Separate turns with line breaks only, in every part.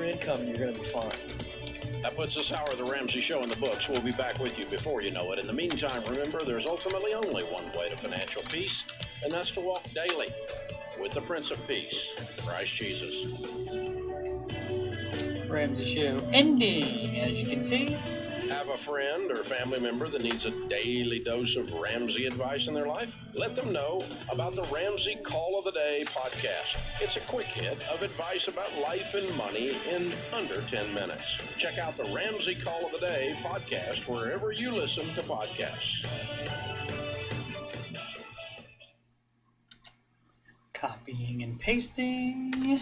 income, you're going to be fine.
That puts this hour of the Ramsey Show in the books. We'll be back with you before you know it. In the meantime, remember, there's ultimately only one way to financial peace, and that's to walk daily with the Prince of Peace, Christ Jesus.
Ramsey Show ending, as you can see.
Have a friend or family member that needs a daily dose of Ramsey advice in their life? Let them know about the Ramsey Call of the Day podcast. It's a quick hit of advice about life and money in under 10 minutes. Check out the Ramsey Call of the Day podcast wherever you listen to podcasts.
Copying and pasting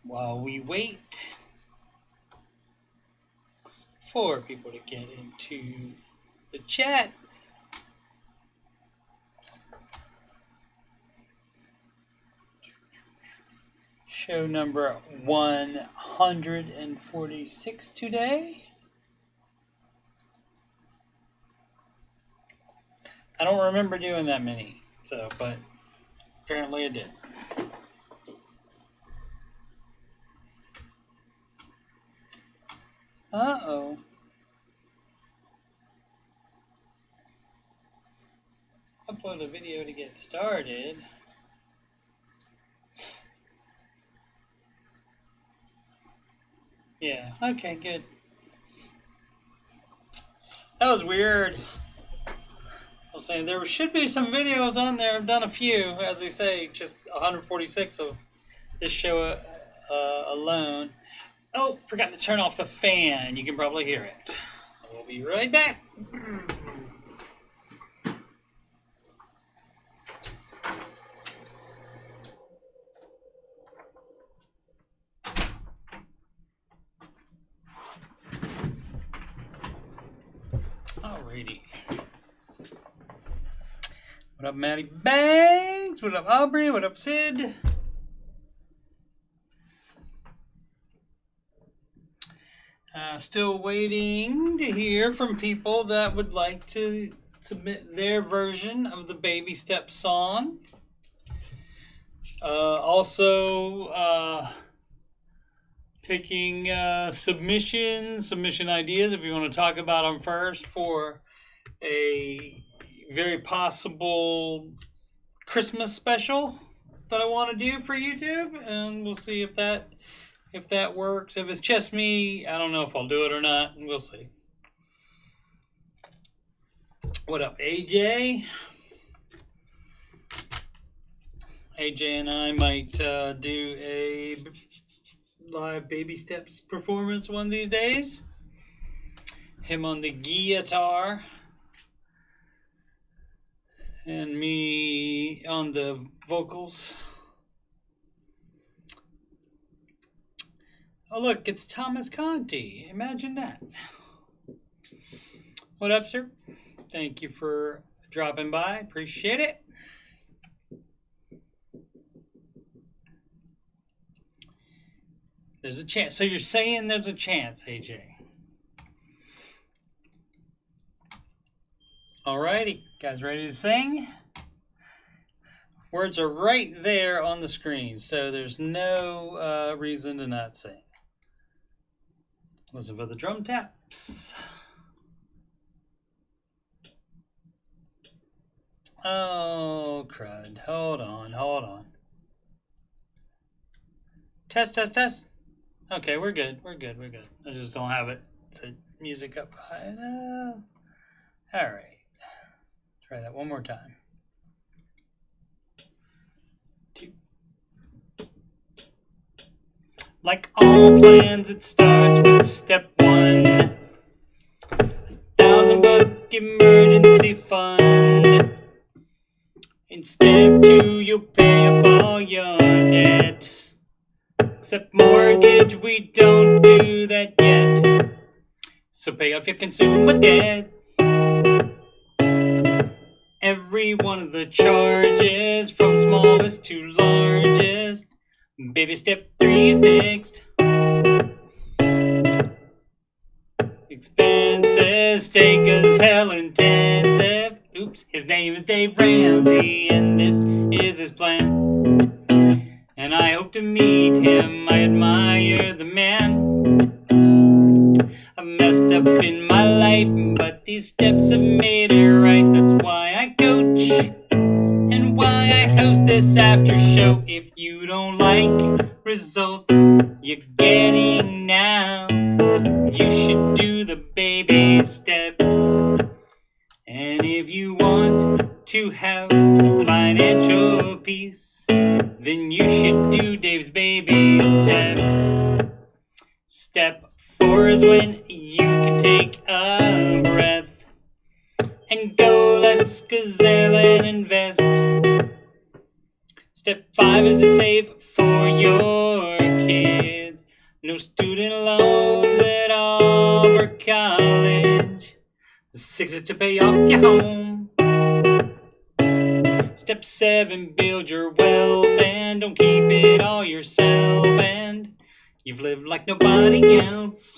while we wait for people to get into the chat. Show number 146 today. I don't remember doing that many, so but apparently I did. Uh-oh. Upload a video to get started. Yeah, okay, good. That was weird. I was saying there should be some videos on there. I've done a few, as we say, just 146 of this show alone. Oh, forgot to turn off the fan. You can probably hear it. We'll be right back. Alrighty. What up, Maddie Banks? What up, Aubrey? What up, Sid? Still waiting to hear from people that would like to submit their version of the Baby Steps song. Also, taking submission ideas if you want to talk about them first for a very possible Christmas special that I want to do for YouTube, and we'll see if that works. If it's just me, I don't know if I'll do it or not. We'll see. What up, AJ? AJ and I might do a live Baby Steps performance one of these days. Him on the guitar and me on the vocals. Oh, look, it's Thomas Conti. Imagine that. What up, sir? Thank you for dropping by. Appreciate it. There's a chance. So you're saying there's a chance, AJ. Alrighty. Guys ready to sing? Words are right there on the screen, so there's no reason to not sing. Listen for the drum taps. Oh, crud. Hold on. Test. Okay, we're good. I just don't have the music up high enough. All right. Try that one more time. Like all plans, it starts with step one. $1,000 emergency fund. In step two, you'll pay off all your debt. Except mortgage, we don't do that yet. So pay off your consumer debt. Every one of the charges, from smallest to largest. Baby step 3 is next. Expenses stay gazelle intensive. Oops, his name is Dave Ramsey, and this is his plan. And I hope to meet him. I admire the man. I've messed up in my life, but these steps have made it right. That's why I coach and why I host this after show. If you don't like results you're getting now, you should do the baby steps. And if you want to have financial peace, then you should do Dave's baby steps. Step 4 is when you can take a breath and go less gazelle and invest. Step 5 is to save for your kids. No student loans at all for college. 6 is to pay off your home. Step 7, build your wealth and don't keep it all yourself. And you've lived like nobody else.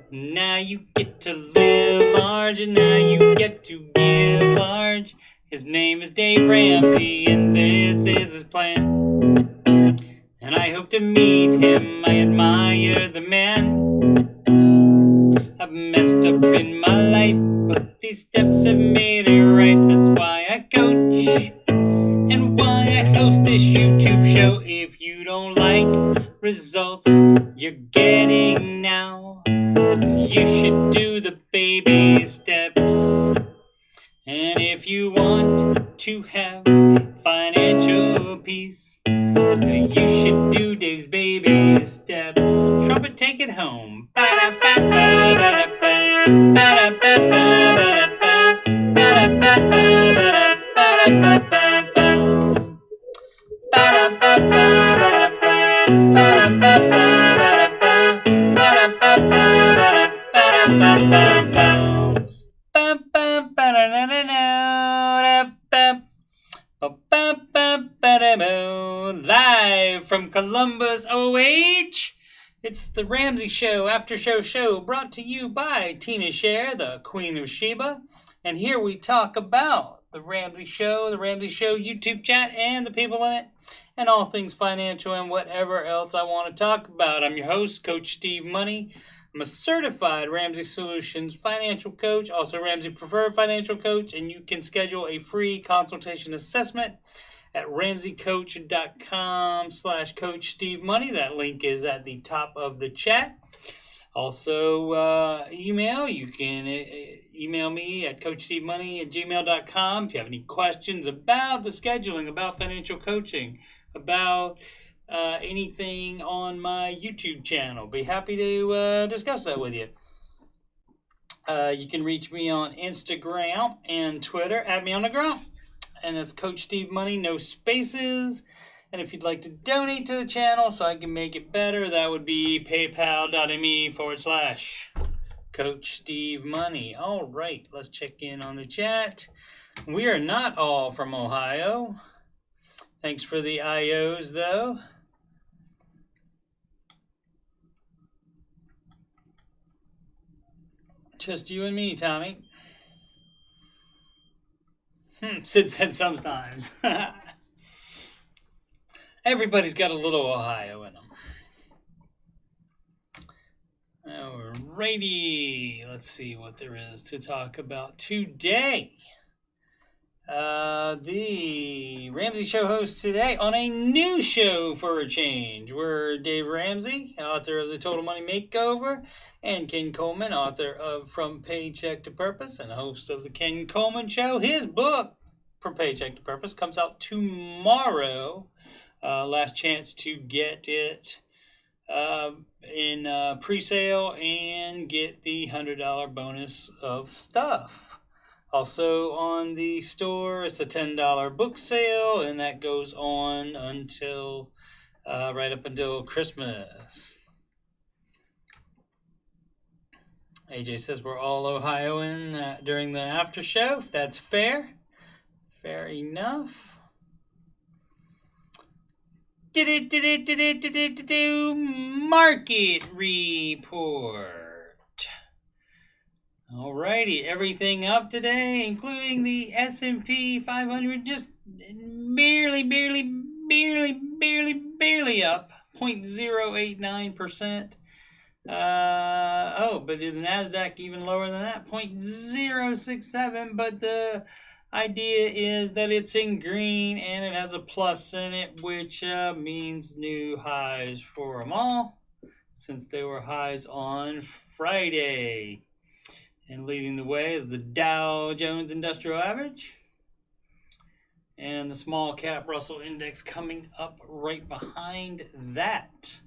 Now you get to live large, and now you get to give large. His name is Dave Ramsey, and this is his plan. And I hope to meet him. I admire the man. I've messed up in my life, but these steps have made it right. That's why I coach and why I host this YouTube show. If you don't like results you're getting now, you should do the baby steps. And if you want to have financial peace, you should do Dave's baby steps. Trumpet, take it home. Live from Columbus, OH, it's the Ramsey Show, Aftershow show, brought to you by Tina Scher, the Queen of Sheba. And here we talk about the Ramsey Show YouTube chat and the people in it, and all things financial and whatever else I want to talk about. I'm your host, Coach Steve Money. I'm a certified Ramsey Solutions financial coach, also Ramsey Preferred Financial Coach, and you can schedule a free consultation assessment at ramseycoach.com/Coach Steve Money. That link is at the top of the chat. Also, email. You can email me at coachstevemoney@gmail.com if you have any questions about the scheduling, about financial coaching, about anything on my YouTube channel. Be happy to discuss that with you. You can reach me on Instagram and Twitter. Add me on the ground. And that's Coach Steve Money, no spaces. And if you'd like to donate to the channel so I can make it better, that would be paypal.me/Coach Steve Money. All right, let's check in on the chat. We are not all from Ohio. Thanks for the IOs, though. Just you and me, Tommy. Sid said sometimes. Everybody's got a little Ohio in them. Alrighty, let's see what there is to talk about today. The Ramsey Show hosts today on a new show for a change. We're Dave Ramsey, author of The Total Money Makeover, and Ken Coleman, author of From Paycheck to Purpose and host of The Ken Coleman Show. His book, From Paycheck to Purpose, comes out tomorrow. Last chance to get it in pre-sale and get the $100 bonus of stuff. Also on the store, it's a $10 book sale, and that goes on until right up until Christmas. AJ says we're all Ohioan during the after show. If that's fair, fair enough. Market report. Alrighty, everything up today, including the S&P 500, just barely barely up, 0.089%. But the NASDAQ even lower than that, 0.067. But the idea is that it's in green and it has a plus in it, which means new highs for them all, since they were highs on Friday. And leading the way is the Dow Jones Industrial Average. And the small cap Russell Index coming up right behind that.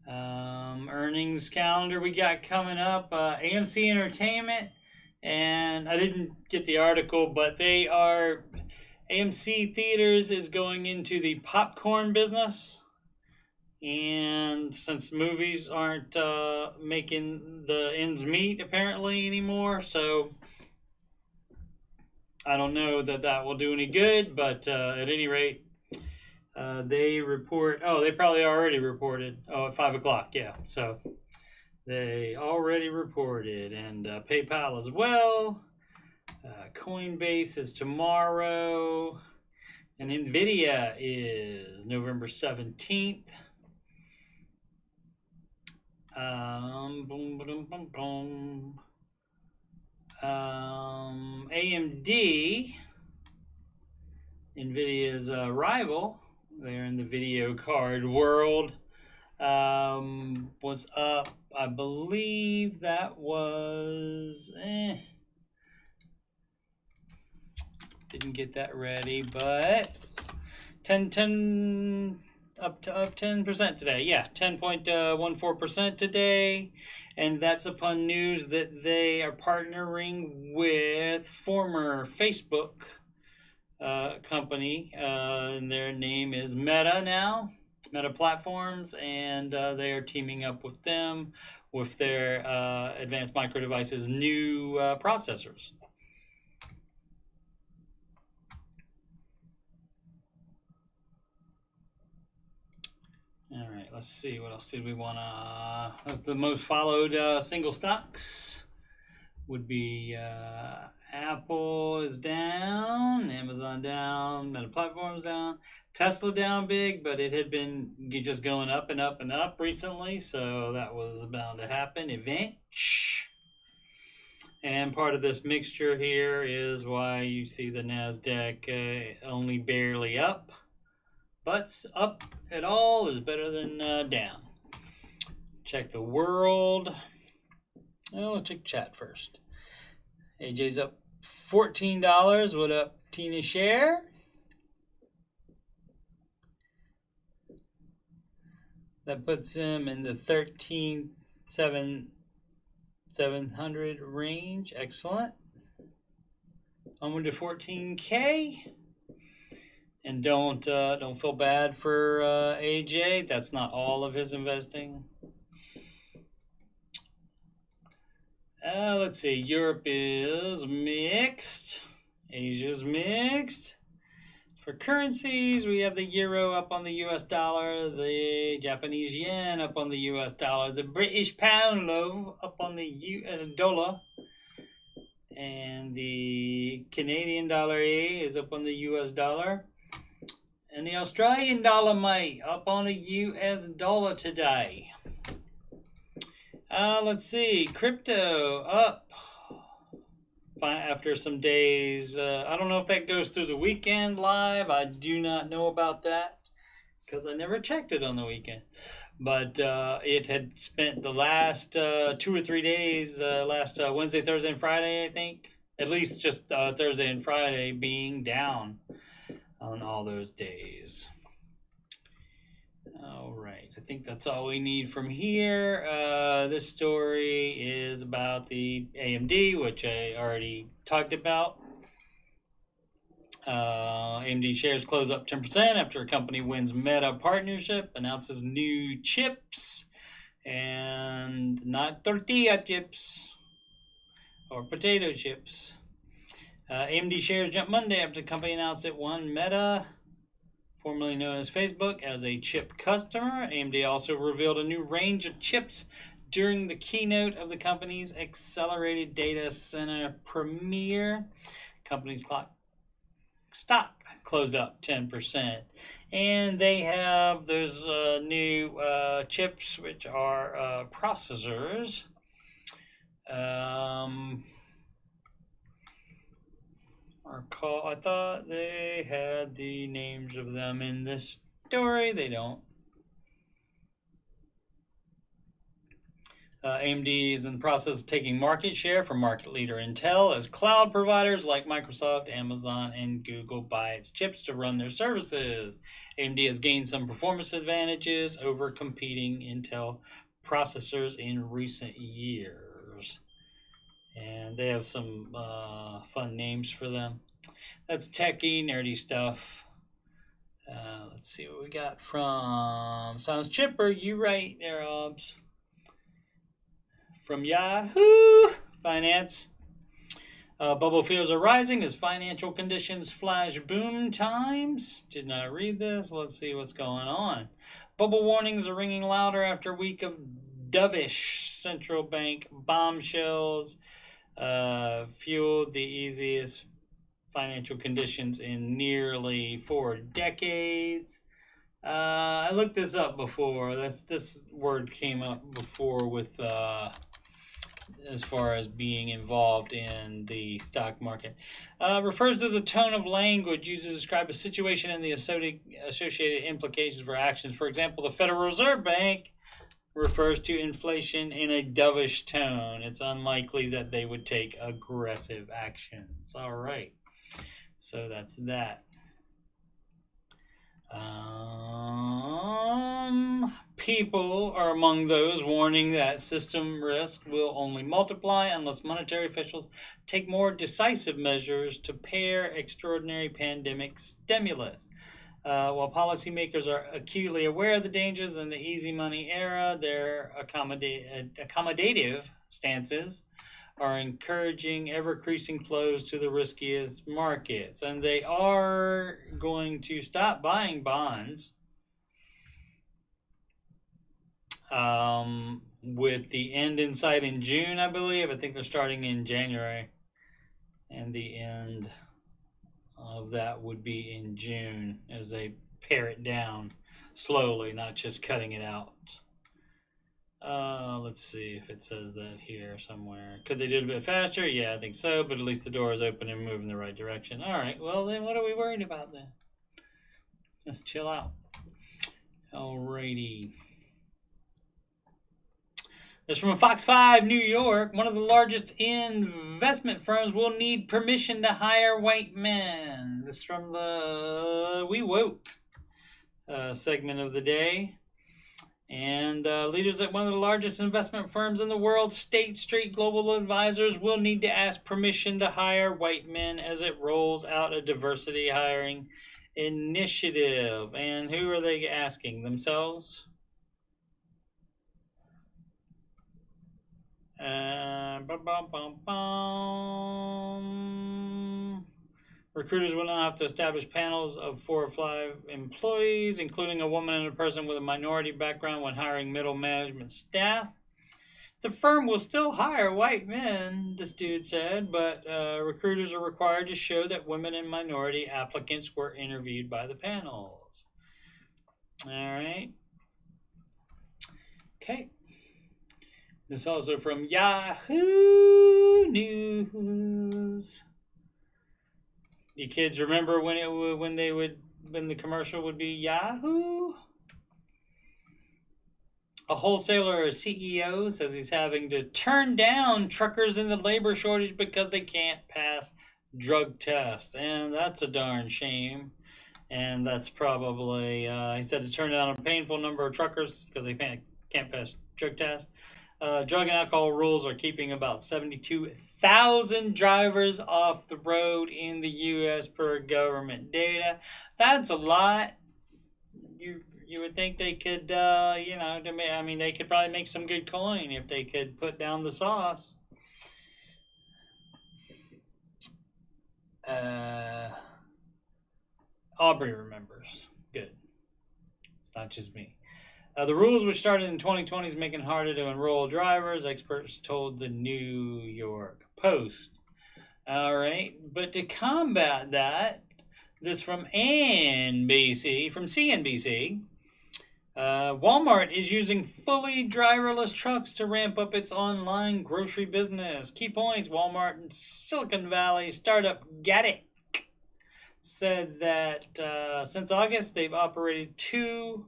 Earnings calendar we got coming up. AMC Entertainment. And I didn't get the article, but AMC Theaters is going into the popcorn business. And since movies aren't making the ends meet apparently anymore, so I don't know that will do any good. But at any rate, they report. Oh, they probably already reported. Oh, at 5 o'clock. Yeah, so they already reported, and PayPal as well. Coinbase is tomorrow, and Nvidia is November 17th. AMD, Nvidia's rival, they're in the video card world, was up. I believe that was didn't get that ready, but 10 up 10% today. Yeah, 10.14% today, and that's upon news that they are partnering with former Facebook company, and their name is Meta now, Meta Platforms, and they are teaming up with them with their Advanced Micro Devices new processors. All right, let's see. What else did we want to... That's the most followed single stocks. Would be Apple is down, Amazon down, Meta Platforms down, Tesla down big, but it had been just going up and up and up recently, so that was bound to happen. And part of this mixture here is why you see the NASDAQ only barely up. But up at all is better than down. Check the world. Oh, let's check chat first. AJ's up $14. What up, Tina Share? That puts him in the 13,700 range. Excellent. Onward to 14K. And don't feel bad for AJ. That's not all of his investing. Let's see. Europe is mixed. Asia's mixed. For currencies, we have the euro up on the US dollar, the Japanese yen up on the US dollar, the British pound up on the US dollar, and the Canadian dollar is up on the US dollar. And the Australian dollar, mate, up on the US dollar today. Let's see. Crypto up after some days. I don't know if that goes through the weekend live. I do not know about that because I never checked it on the weekend. But it had spent the last 2 or 3 days, last Wednesday, Thursday, and Friday, I think. At least just Thursday and Friday being down on all those days. All right, I think that's all we need from here. This story is about the AMD, which I already talked about. AMD shares close up 10% after a company wins Meta partnership, announces new chips, and not tortilla chips or potato chips. AMD shares jumped Monday after the company announced it won Meta, formerly known as Facebook, as a chip customer. AMD also revealed a new range of chips during the keynote of the company's accelerated data center premiere. Company's stock closed up 10%. And they have those new chips, which are processors. I thought they had the names of them in this story. They don't. AMD is in the process of taking market share from market leader Intel as cloud providers like Microsoft, Amazon, and Google buy its chips to run their services. AMD has gained some performance advantages over competing Intel processors in recent years. And they have some fun names for them. That's techie, nerdy stuff. Let's see what we got from Sounds Chipper. You right there, Obs. From Yahoo Finance. Bubble fears are rising as financial conditions flash boom times. Did not read this. Let's see what's going on. Bubble warnings are ringing louder after a week of dovish central bank bombshells fueled the easiest financial conditions in nearly 4 decades. I looked this up before. This word came up before with as far as being involved in the stock market. Refers to the tone of language used to describe a situation and the associated implications for actions. For example, the Federal Reserve Bank refers to inflation in a dovish tone. It's unlikely that they would take aggressive actions. All right. So that's that. People are among those warning that system risk will only multiply unless monetary officials take more decisive measures to pair extraordinary pandemic stimulus. While policymakers are acutely aware of the dangers in the easy money era, their accommodative stances are encouraging ever-increasing flows to the riskiest markets. And they are going to stop buying bonds with the end in sight in June, I believe. I think they're starting in January. And the end of that would be in June as they pare it down slowly, not just cutting it out. Let's see if it says that here somewhere. Could they do it a bit faster? Yeah, I think so, but at least the door is open and moving in the right direction. All right, well then what are we worried about then? Let's chill out. Alrighty. This is from Fox 5 New York. One of the largest investment firms will need permission to hire white men. This is from the We Woke segment of the day. And leaders at one of the largest investment firms in the world, State Street Global Advisors, will need to ask permission to hire white men as it rolls out a diversity hiring initiative. And who are they asking? Themselves? Recruiters will now have to establish panels of 4 or 5 employees, including a woman and a person with a minority background when hiring middle management staff. The firm will still hire white men, this dude said, but recruiters are required to show that women and minority applicants were interviewed by the panels. All right. Okay. This also from Yahoo News. You kids remember when the commercial would be Yahoo? A wholesaler or CEO says he's having to turn down truckers in the labor shortage because they can't pass drug tests, and that's a darn shame. And that's probably he said to turn down a painful number of truckers because they can't pass drug tests. Drug and alcohol rules are keeping about 72,000 drivers off the road in the U.S. per government data. That's a lot. You would think they could, they could probably make some good coin if they could put down the sauce. Aubrey remembers. Good. It's not just me. The rules, which started in 2020, is making it harder to enroll drivers, experts told the New York Post. All right, but to combat that, This from NBC, from CNBC. Walmart is using fully driverless trucks to ramp up its online grocery business. Key points: Walmart and Silicon Valley startup Gatik said that since August they've operated two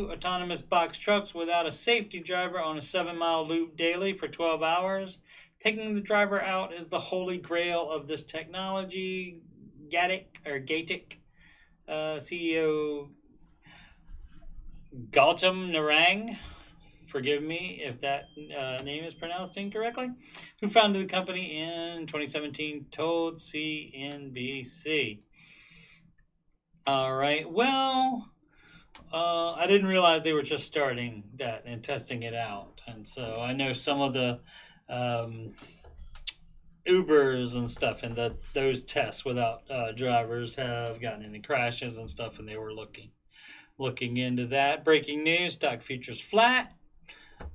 autonomous box trucks without a safety driver on a 7-mile loop daily for 12 hours. Taking the driver out is the holy grail of this technology. Gatik CEO Gautam Narang, forgive me if that name is pronounced incorrectly, who founded the company in 2017, told CNBC. All right, well, I didn't realize they were just starting that and testing it out. And so I know some of the Ubers and stuff, and that those tests without drivers have gotten into crashes and stuff, and they were looking into that. Breaking news: stock futures flat.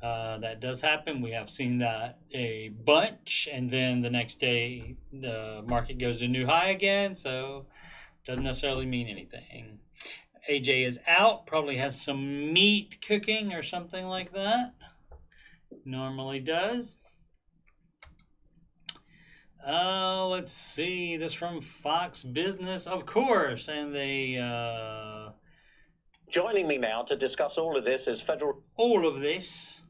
That does happen. We have seen that a bunch, and then the next day the market goes to a new high again. So doesn't necessarily mean anything. AJ is out. Probably has some meat cooking or something like that. Normally does. Let's see. This from Fox Business, of course. And they...
Joining me now to discuss all of this is federal...
All of this.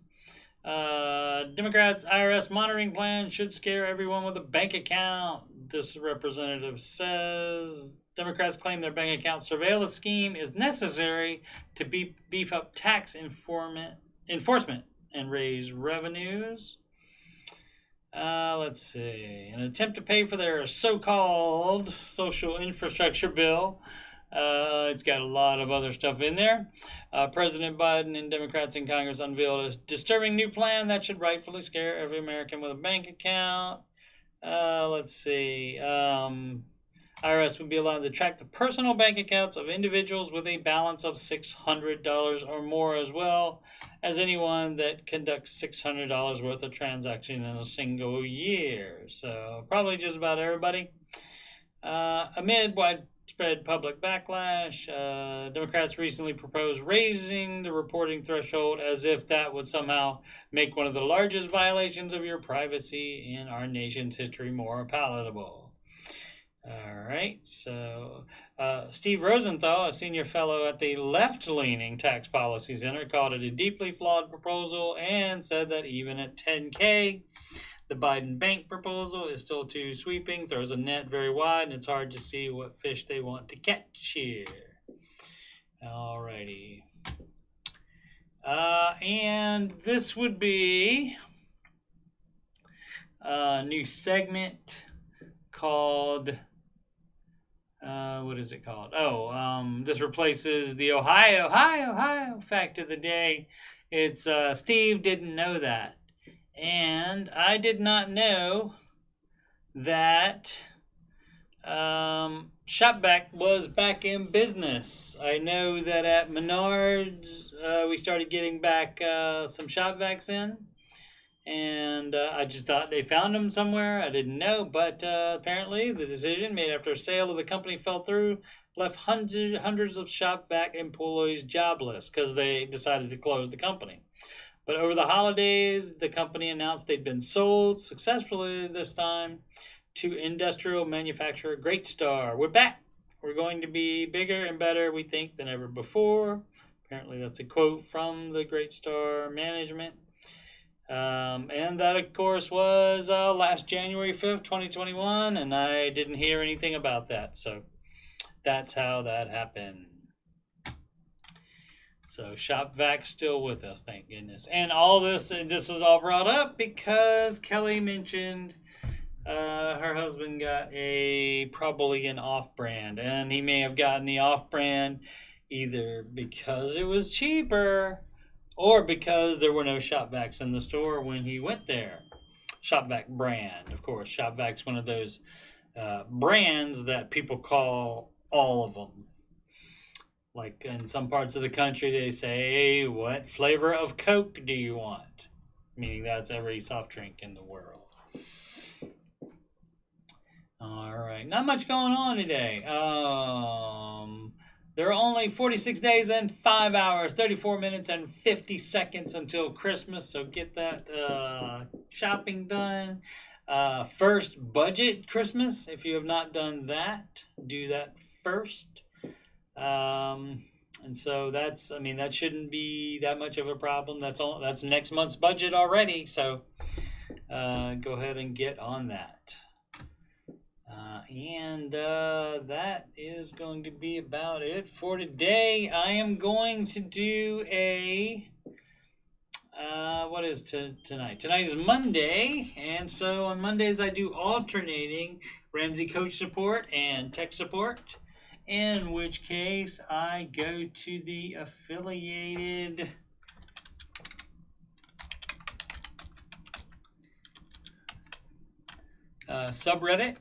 Democrats' IRS monitoring plan should scare everyone with a bank account. This representative says Democrats claim their bank account surveillance scheme is necessary to beef up tax enforcement and raise revenues. Let's see. An attempt to pay for their so-called social infrastructure bill. It's got a lot of other stuff in there. President Biden and Democrats in Congress unveiled a disturbing new plan that should rightfully scare every American with a bank account. Let's see. IRS would be allowed to track the personal bank accounts of individuals with a balance of $600 or more, as well as anyone that conducts $600 worth of transaction in a single year. So probably just about everybody. Amid widespread public backlash, Democrats recently proposed raising the reporting threshold as if that would somehow make one of the largest violations of your privacy in our nation's history more palatable. All right, so Steve Rosenthal, a senior fellow at the left-leaning Tax Policy Center, called it a deeply flawed proposal and said that even at $10K, the Biden bank proposal is still too sweeping, throws a net very wide, and it's hard to see what fish they want to catch here. All righty. And this would be a new segment called... what is it called? This replaces the Ohio fact of the day. It's Steve didn't know that. And I did not know that Shopvac was back in business. I know that at Menards we started getting back some Shopvacs in. And I just thought they found them somewhere. I didn't know, but apparently the decision made after a sale of the company fell through, left hundreds of Shopvac employees jobless because they decided to close the company. But over the holidays, the company announced they'd been sold successfully this time to industrial manufacturer Great Star. We're back. We're going to be bigger and better, we think, than ever before. Apparently that's a quote from the Great Star management. And that, of course, was last January 5th, 2021, and I didn't hear anything about that. So that's how that happened. So Shopvac's still with us, thank goodness. And all this was all brought up because Kelly mentioned her husband got probably an off-brand, and he may have gotten the off-brand either because it was cheaper or because there were no Shopvacs in the store when he went there. Shopvac brand, of course. Shopvac's one of those brands that people call all of them. Like in some parts of the country, they say, what flavor of Coke do you want? Meaning that's every soft drink in the world. All right, not much going on today. There are only 46 days and 5 hours, 34 minutes and 50 seconds until Christmas, so get that shopping done. First budget Christmas. If you have not done that, do that first. And so that shouldn't be that much of a problem. That's next month's budget already. So go ahead and get on that. That is going to be about it for today. I am going to do what is tonight? Tonight is Monday, and so on Mondays I do alternating Ramsey coach support and tech support, in which case I go to the affiliated subreddit,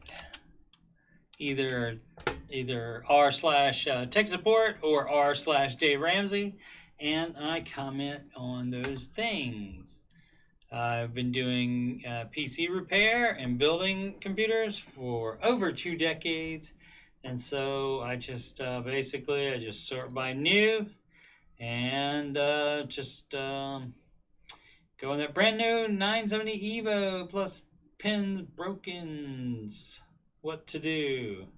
either r/tech support or r/Dave Ramsey, and I comment on those things. I've been doing PC repair and building computers for over 2 decades, and so I just basically sort by new and just go in that brand new 970 Evo plus pins brokens. What to do?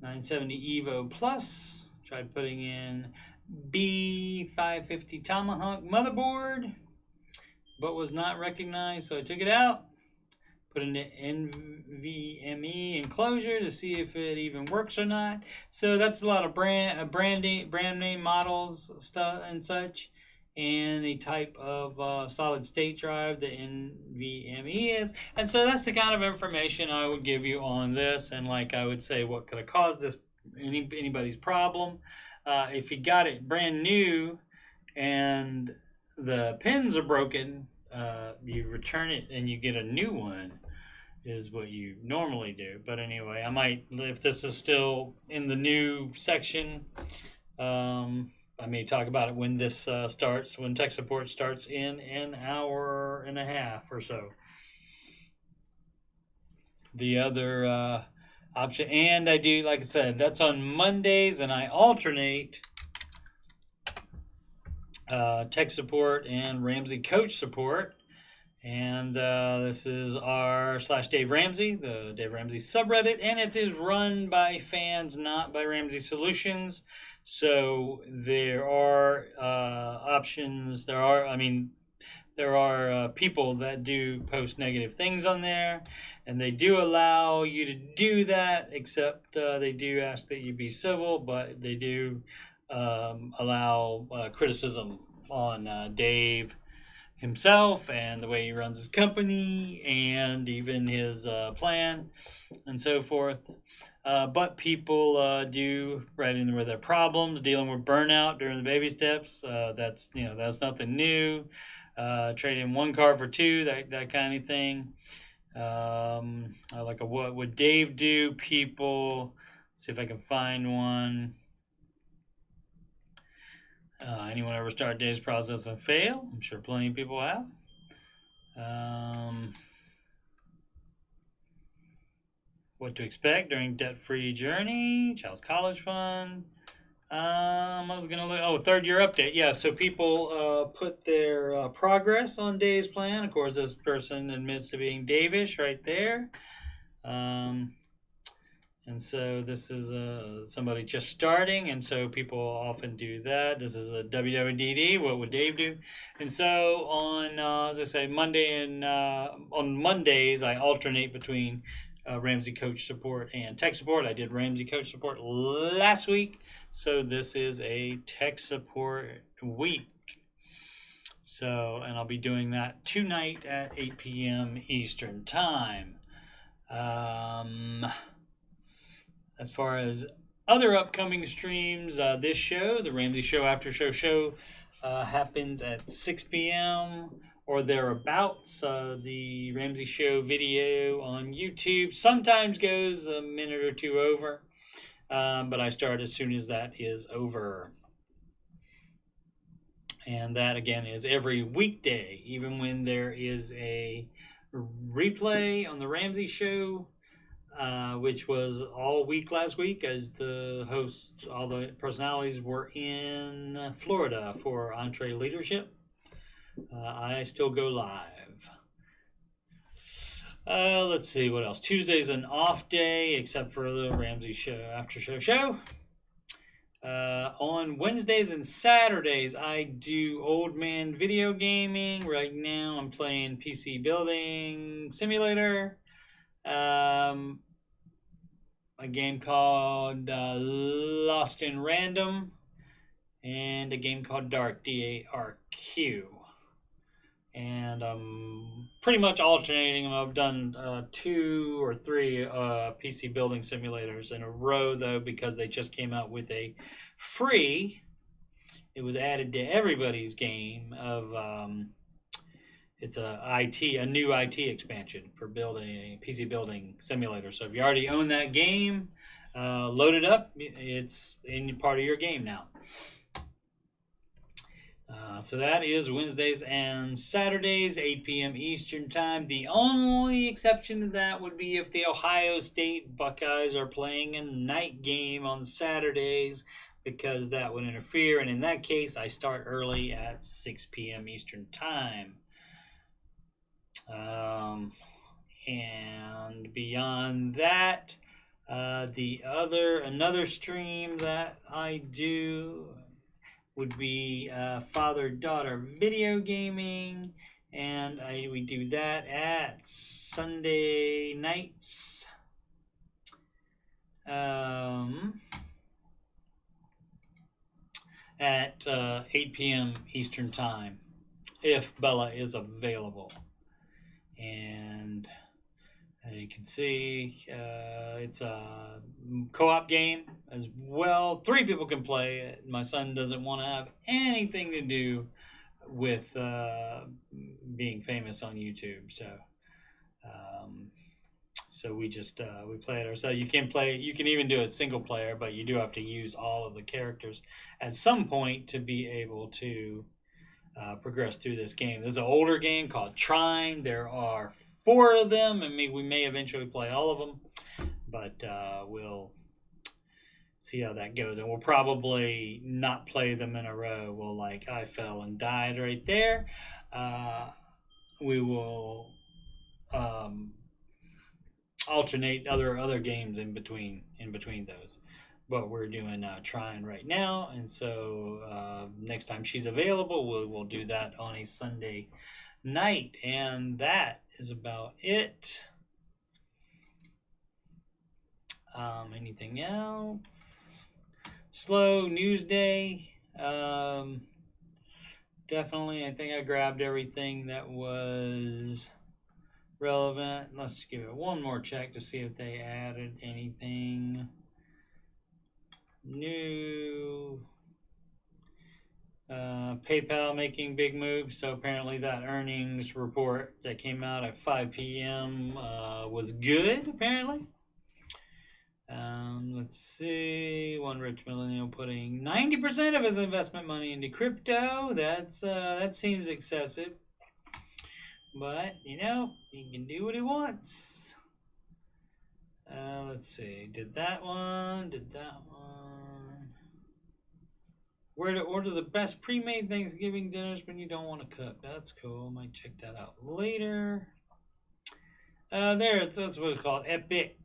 970 Evo Plus. Tried putting in B550 Tomahawk motherboard, but was not recognized, so I took it out. Put in the NVMe enclosure to see if it even works or not. So that's a lot of brand name models, stuff and such, and the type of solid state drive the NVMe is. And so that's the kind of information I would give you on this. And like I would say, what could have caused this, anybody's problem. If you got it brand new and the pins are broken, you return it and you get a new one, is what you normally do. But anyway, I might, if this is still in the new section, I may talk about it when this starts, when tech support starts in an hour and a half or so. The other option, and I do, like I said, that's on Mondays, and I alternate tech support and Ramsey coach support. And this is r/Dave Ramsey, the Dave Ramsey subreddit, and it is run by fans, not by Ramsey Solutions. So there are options. There are people that do post negative things on there, and they do allow you to do that, except they do ask that you be civil, but they do allow criticism on Dave himself and the way he runs his company and even his plan and so forth. But people do write in with their problems, dealing with burnout during the baby steps. That's nothing new. Trade in one car for two, that kind of thing. Like a what would Dave do? People, let's see if I can find one. Anyone ever start Dave's process and fail? I'm sure plenty of people have. What to expect during debt-free journey, child's college fund. I was gonna look. Third year update. Yeah, so people put their progress on Dave's plan. Of course, this person admits to being Davish right there. And so this is somebody just starting, and so people often do that. This is a WWDD, what would Dave do? And so on, as I say, Monday and on Mondays, I alternate between Ramsey Coach Support and Tech Support. I did Ramsey Coach Support last week, so this is a Tech Support week. So, and I'll be doing that tonight at 8 p.m. Eastern Time. As far as other upcoming streams, this show, the Ramsey Show Aftershow show, happens at 6 p.m. or thereabouts. The Ramsey Show video on YouTube sometimes goes a minute or two over, but I start as soon as that is over. And that, again, is every weekday, even when there is a replay on the Ramsey Show. which was all week last week, as the hosts, all the personalities were in Florida for Entree Leadership. I still go live. Let's see what else. Tuesday's an off day, except for the Ramsey show, Aftershow show. On Wednesdays and Saturdays, I do old man video gaming. Right now, I'm playing PC Building Simulator. A game called Lost in Random, and a game called Dark, DARQ. And I'm pretty much alternating them. I've done 2 or 3 PC building simulators in a row, though, because they just came out with a free. It was added to everybody's game of it's a new IT expansion for building a PC building simulator. So if you already own that game, load it up. It's in part of your game now. So that is Wednesdays and Saturdays, 8 p.m. Eastern Time. The only exception to that would be if the Ohio State Buckeyes are playing a night game on Saturdays, because that would interfere. And in that case, I start early at 6 p.m. Eastern Time. And beyond that, another stream that I do would be father-daughter video gaming, and we do that at Sunday nights. At 8 p.m. Eastern Time, if Bella is available. And as you can see, it's a co-op game as well. 3 people can play it. My son doesn't want to have anything to do with being famous on YouTube, so we just we play it ourselves. You can even do a single player, but you do have to use all of the characters at some point to be able to progress through this game. There's an older game called Trine. There are 4 of them, and we may eventually play all of them, but we'll see how that goes. And we'll probably not play them in a row. We'll, like, I fell and died right there. We will alternate other games in between those. But we're doing Trine right now, and so next time she's available, we'll do that on a Sunday night. And that is about it. Anything else? Slow news day. Definitely, I think I grabbed everything that was relevant. Let's give it one more check to see if they added anything new. PayPal making big moves. So apparently that earnings report that came out at 5 p.m. Was good, apparently. Let's see. One rich millennial putting 90% of his investment money into crypto. That seems excessive. But, he can do what he wants. Let's see. Did that one. Where to order the best pre-made Thanksgiving dinners when you don't want to cook. That's cool. Might check that out later. That's what it's called. Epic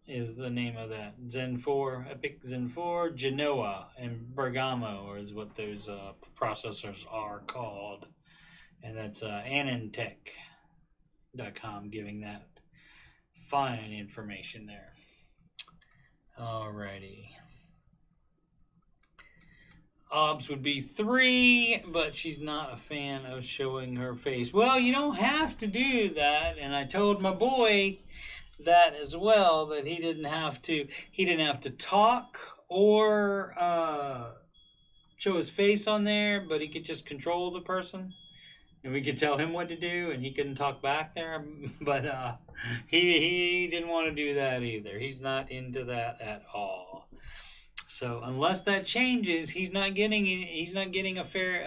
is the name of that. Zen 4, Epic Zen 4, Genoa, and Bergamo is what those processors are called. And that's anintech.com giving that fine information there. Alrighty. Obs would be 3, but she's not a fan of showing her face. Well, you don't have to do that, and I told my boy that as well, that he didn't have to talk or show his face on there, but he could just control the person, and we could tell him what to do, and he couldn't talk back there. But he didn't want to do that either. He's not into that at all. So unless that changes, he's not getting a fair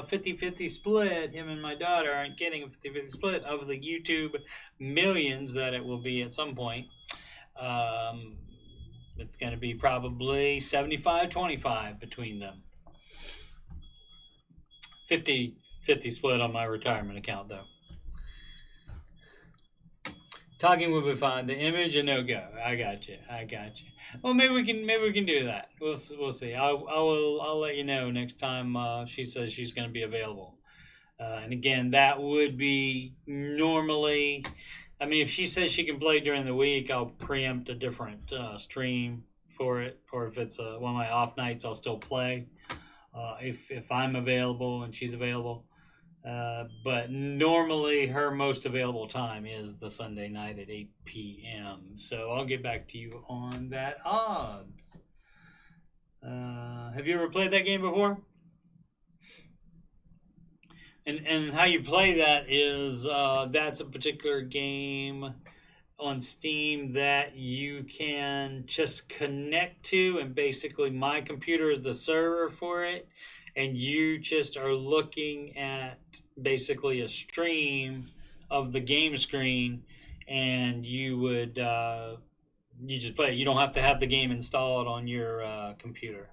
50-50 split. Him and my daughter aren't getting a 50-50 split of the YouTube millions that it will be at some point. It's going to be probably 75-25 between them. 50-50 split on my retirement account, though. Talking will be fine. The image a no go. I got you. Well, maybe we can do that. We'll see. I'll let you know next time she says she's going to be available. And again, that would be normally. I mean, if she says she can play during the week, I'll preempt a different stream for it. Or if it's one of my off nights, I'll still play. If I'm available and she's available. But normally her most available time is the Sunday night at 8 p.m. So I'll get back to you on that. Odds. Have you ever played that game before? And how you play that is that's a particular game on Steam that you can just connect to, and basically my computer is the server for it. And you just are looking at basically a stream of the game screen, and you would you just play it. You don't have to have the game installed on your computer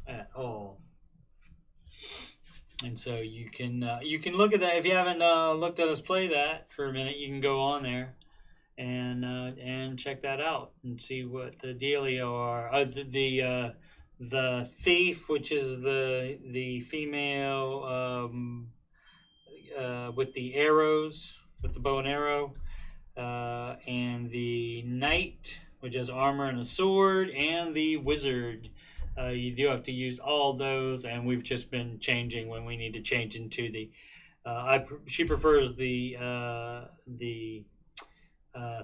at all. And so you can look at that. If you haven't looked at us play that for a minute, you can go on there and check that out and see what the dealio are. The thief, which is the female with the arrows, with the bow and arrow, and the knight, which has armor and a sword, and the wizard. You do have to use all those, and we've just been changing when we need to change into the. She prefers the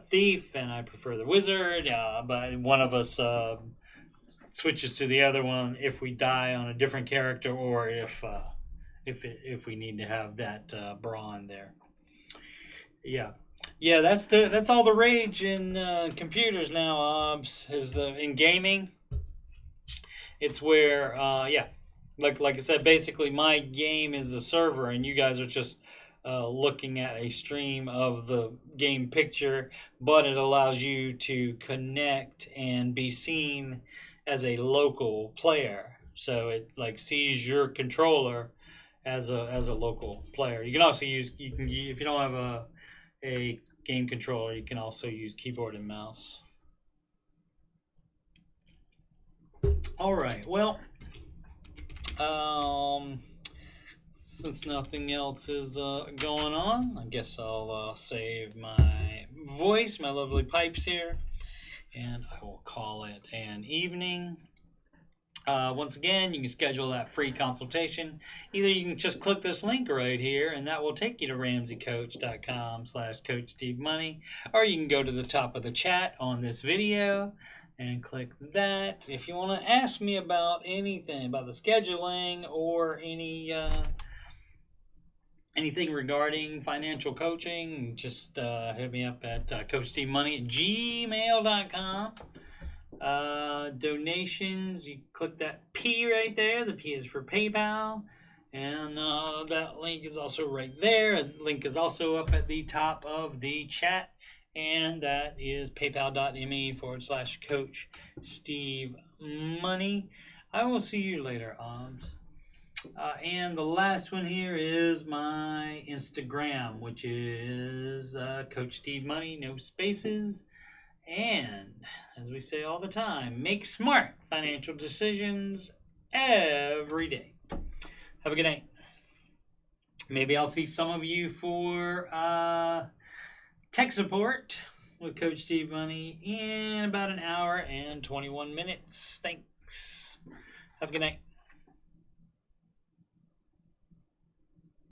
thief, and I prefer the wizard. But one of us. Switches to the other one if we die on a different character, or if we need to have that brawn there. Yeah. That's all the rage in computers now. Is in gaming. It's where like I said, basically my game is the server, and you guys are just looking at a stream of the game picture, but it allows you to connect and be seen as a local player. So it like sees your controller as a local player. You can also use if you don't have a game controller, you can also use keyboard and mouse. All right. Well, since nothing else is going on, I guess I'll save my voice, my lovely pipes here, and I will call it an evening. Once again, you can schedule that free consultation. Either you can just click this link right here, and that will take you to ramseycoach.com/CoachSteveMoney, or you can go to the top of the chat on this video and click that. If you want to ask me about anything, about the scheduling or anything regarding financial coaching, just hit me up at CoachSteveMoney@gmail.com. Donations, you click that P right there. The P is for PayPal, and that link is also right there. A link is also up at the top of the chat, and that is paypal.me/Coach Steve Money. I will see you later, odds. And the last one here is my Instagram, which is Coach Steve Money, no spaces. And as we say all the time, make smart financial decisions every day. Have a good night. Maybe I'll see some of you for tech support with Coach Steve Money in about an hour and 21 minutes. Thanks. Have a good night.